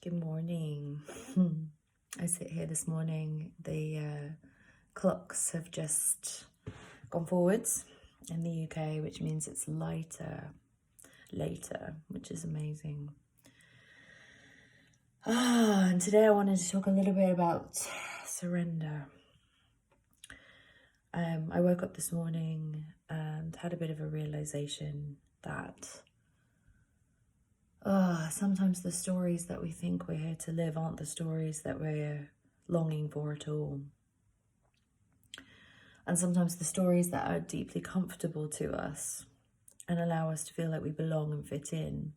Good morning. I sit here this morning. The clocks have just gone forwards in the UK, which means it's later, which is amazing. And today I wanted to talk a little bit about surrender. I woke up this morning and had a bit of a realization that sometimes the stories that we think we're here to live aren't the stories that we're longing for at all. And sometimes the stories that are deeply comfortable to us and allow us to feel like we belong and fit in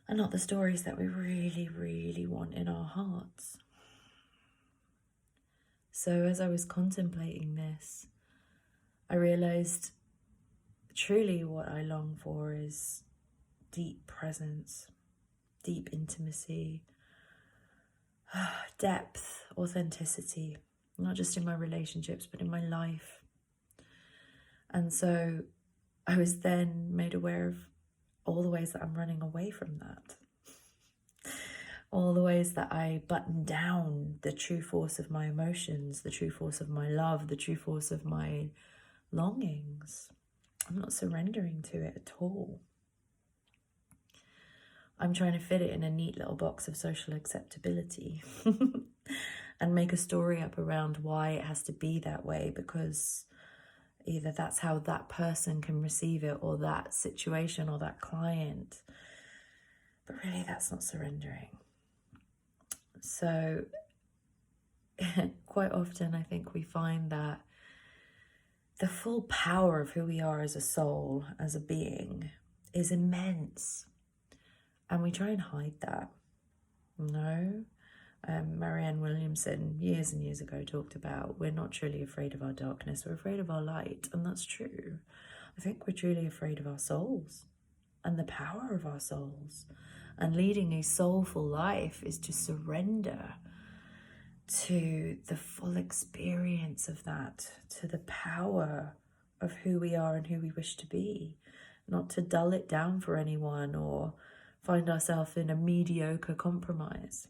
are not the stories that we really, really want in our hearts. So as I was contemplating this, I realized truly what I long for is deep presence, deep intimacy, depth, authenticity, not just in my relationships, but in my life. And so I was then made aware of all the ways that I'm running away from that. All the ways that I button down the true force of my emotions, the true force of my love, the true force of my longings. I'm not surrendering to it at all. I'm trying to fit it in a neat little box of social acceptability and make a story up around why it has to be that way, because either that's how that person can receive it, or that situation, or that client. But really, that's not surrendering. So quite often I think we find that the full power of who we are as a soul, as a being, is immense. And we try and hide that. No. Marianne Williamson, years and years ago, talked about we're not truly afraid of our darkness, we're afraid of our light. And that's true. I think we're truly afraid of our souls and the power of our souls. And leading a soulful life is to surrender to the full experience of that, to the power of who we are and who we wish to be, not to dull it down for anyone or find ourselves in a mediocre compromise.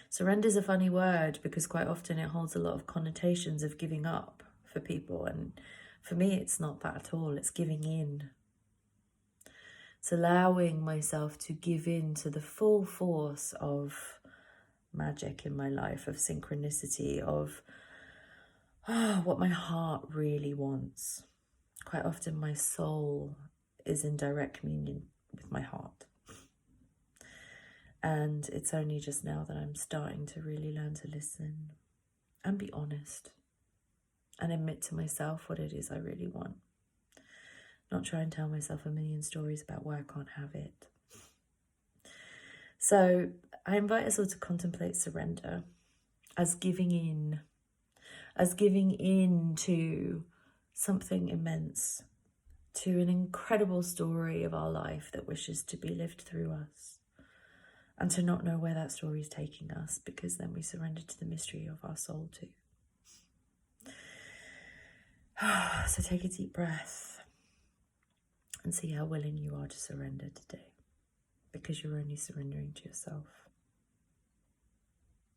Surrender is a funny word because quite often it holds a lot of connotations of giving up for people. And for me, it's not that at all. It's giving in. It's allowing myself to give in to the full force of magic in my life, of synchronicity, of what my heart really wants. Quite often my soul is in direct communion with my heart. And it's only just now that I'm starting to really learn to listen and be honest and admit to myself what it is I really want. Not try and tell myself a million stories about why I can't have it. So I invite us all to contemplate surrender as giving in to something immense, to an incredible story of our life that wishes to be lived through us, and to not know where that story is taking us, because then we surrender to the mystery of our soul too. So take a deep breath and see how willing you are to surrender today, because you're only surrendering to yourself.